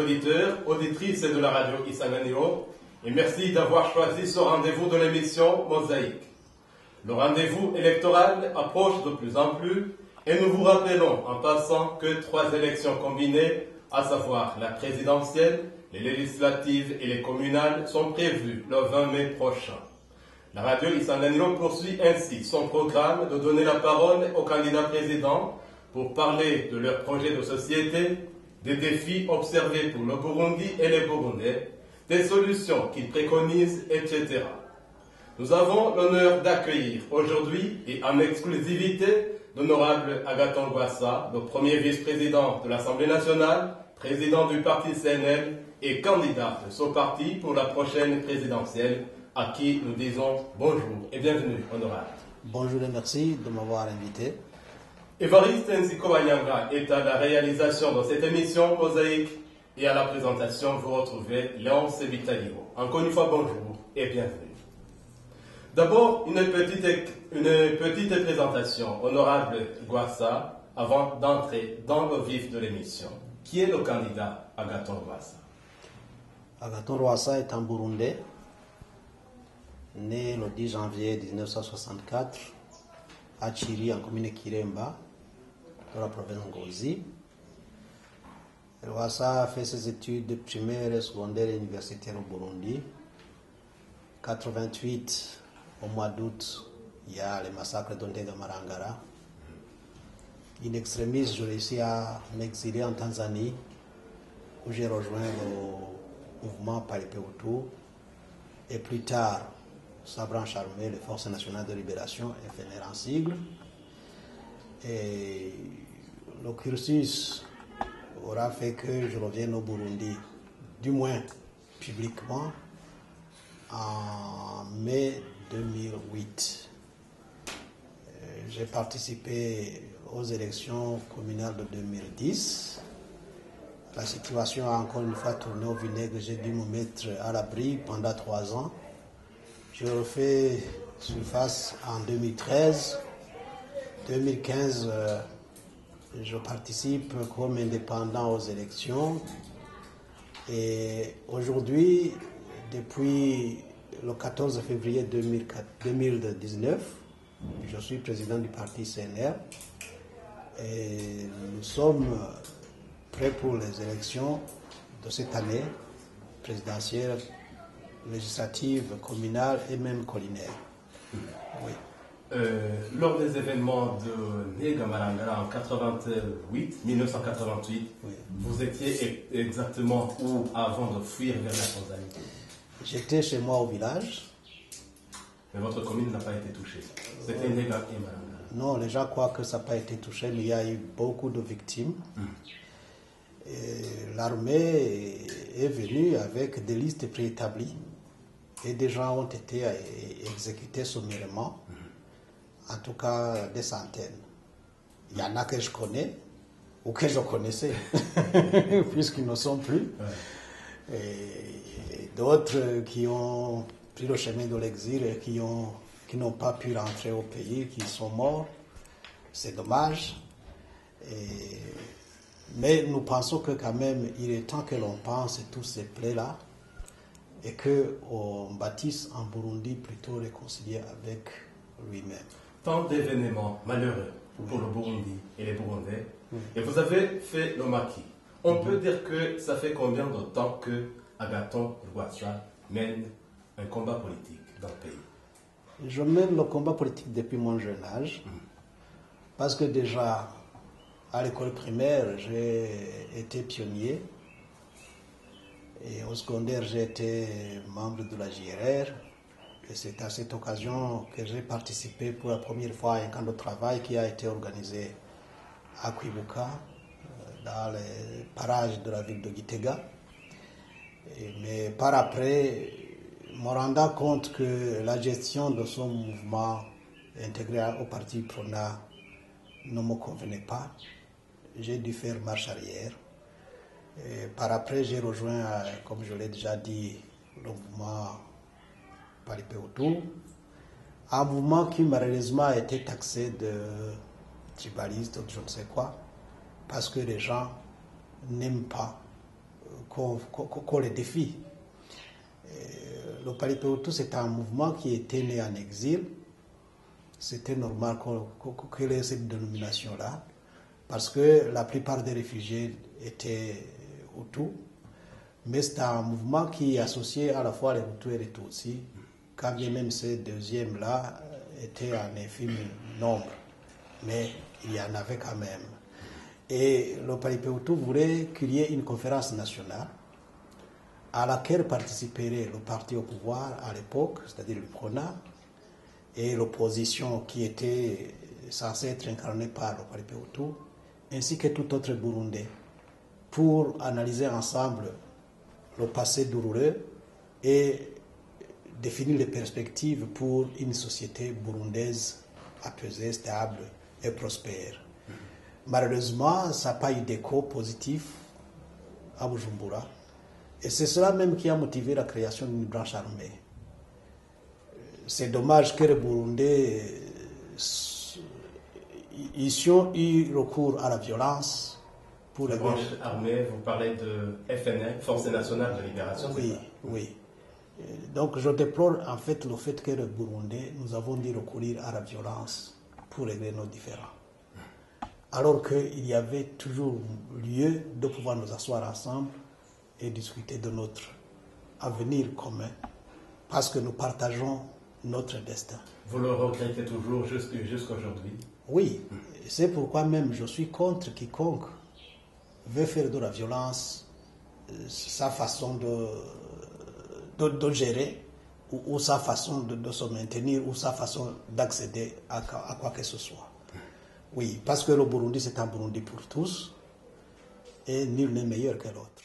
auditeurs, auditrices de la radio Isanganiro, et merci d'avoir choisi ce rendez-vous de l'émission Mosaïque. Le rendez-vous électoral approche de plus en plus et nous vous rappelons en passant que 3 élections combinées, à savoir la présidentielle, les législatives et les communales, sont prévues le 20 mai prochain. La radio Isanganiro poursuit ainsi son programme de donner la parole aux candidats présidents pour parler de leurs projets de société, des défis observés pour le Burundi et les Burundais, des solutions qu'ils préconisent, etc. Nous avons l'honneur d'accueillir aujourd'hui et en exclusivité l'honorable Agathon Rwasa, le premier vice-président de l'Assemblée nationale, président du parti CNL et candidat de ce parti pour la prochaine présidentielle, à qui nous disons bonjour et bienvenue, honorable. Bonjour et merci de m'avoir invité. Évariste Nzikobanyanga est à la réalisation de cette émission Mosaïque et à la présentation, vous retrouvez Léonce Vitalio. Encore une fois, bonjour et bienvenue. D'abord, une petite présentation, honorable Rwasa, avant d'entrer dans le vif de l'émission. Qui est le candidat Agathon Rwasa? Agathon Rwasa est un Burundais, né le 10 janvier 1964 à Chiri, en commune Kiremba, dans la province de Ngozi. Rwasa a fait ses études primaires, secondaires et universitaires au Burundi. 88, au mois d'août, il y a le massacre d'Ondega Marangara. In extremis, je réussis à m'exiler en Tanzanie, où j'ai rejoint le mouvement Paripé Hutu. Et plus tard, sa branche armée, les Forces nationales de libération, FNL en sigle. Et le cursus aura fait que je revienne au Burundi, du moins publiquement, en mai 2008. J'ai participé aux élections communales de 2010. La situation a encore une fois tourné au vinaigre. J'ai dû me mettre à l'abri pendant 3 ans. Je refais surface en 2013. 2015, je participe comme indépendant aux élections. Et aujourd'hui, depuis le 14 février 2019, je suis président du parti CNR. Et nous sommes prêts pour les élections de cette année, présidentielle, législative, communale et même collinaire. Oui. Lors des événements de Ndega Marangara en 1988, oui. Vous étiez exactement où avant de fuir vers la Tanzanie? J'étais chez moi au village. Mais votre commune n'a pas été touchée. C'était Ndega et Marangara. Non, les gens croient que ça n'a pas été touché, mais il y a eu beaucoup de victimes. L'armée est venue avec des listes préétablies et des gens ont été exécutés sommairement. En tout cas, des centaines. Il y en a que je connais, ou que je connaissais, puisqu'ils ne sont plus. Ouais. Et d'autres qui ont pris le chemin de l'exil et qui n'ont pas pu rentrer au pays, qui sont morts. C'est dommage. Mais nous pensons que quand même, il est temps que l'on pense tous ces plaies-là et qu'on bâtisse un Burundi plutôt réconcilié avec lui-même. Tant d'événements malheureux pour le Burundi et les Burundais, et vous avez fait le maquis. On peut dire que ça fait combien de temps que Agathon Rwasa mène un combat politique dans le pays? Je mène le combat politique depuis mon jeune âge, parce que déjà, à l'école primaire, j'ai été pionnier, et au secondaire, j'ai été membre de la JRR. Et c'est à cette occasion que j'ai participé pour la première fois à un camp de travail qui a été organisé à Kwibuka, dans les parages de la ville de Gitega. Mais par après, me rendant compte que la gestion de son mouvement intégré au parti PRONA ne me convenait pas, j'ai dû faire marche arrière. Et par après, j'ai rejoint, comme je l'ai déjà dit, le mouvement Paripé Hutu, un mouvement qui malheureusement a été taxé de tribaliste ou de je ne sais quoi, parce que les gens n'aiment pas qu'on les défie. Le Paripeutu, c'est un mouvement qui était né en exil. C'était normal qu'il ait cette dénomination-là, parce que la plupart des réfugiés étaient Hutus, mais c'est un mouvement qui associait à la fois les Hutus et les Tutsis, quand bien même ces deuxièmes-là étaient en infime nombre, mais il y en avait quand même. Et le Paripeutu voulait qu'il y ait une conférence nationale à laquelle participerait le parti au pouvoir à l'époque, c'est-à-dire le PRONA, et l'opposition qui était censée être incarnée par le Paripeutu, ainsi que tout autre Burundais, pour analyser ensemble le passé douloureux et définir les perspectives pour une société burundaise apaisée, stable et prospère. Malheureusement, ça n'a pas eu d'écho positif à Bujumbura. Et c'est cela même qui a motivé la création d'une branche armée. C'est dommage que les Burundais ici ont eu recours à la violence. Pour la branche armée, vous parlez de FNL, Force nationale de libération. Oui, oui. Donc je déplore en fait le fait que les Burundais, nous avons dû recourir à la violence pour régler nos différends. Alors qu'il y avait toujours lieu de pouvoir nous asseoir ensemble et discuter de notre avenir commun, parce que nous partageons notre destin. Vous le regrettez toujours jusqu'aujourd'hui? Oui, c'est pourquoi même je suis contre quiconque veut faire de la violence sa façon de gérer, ou sa façon de se maintenir, ou sa façon d'accéder à quoi que ce soit. Oui, parce que le Burundi, c'est un Burundi pour tous, et nul n'est meilleur que l'autre.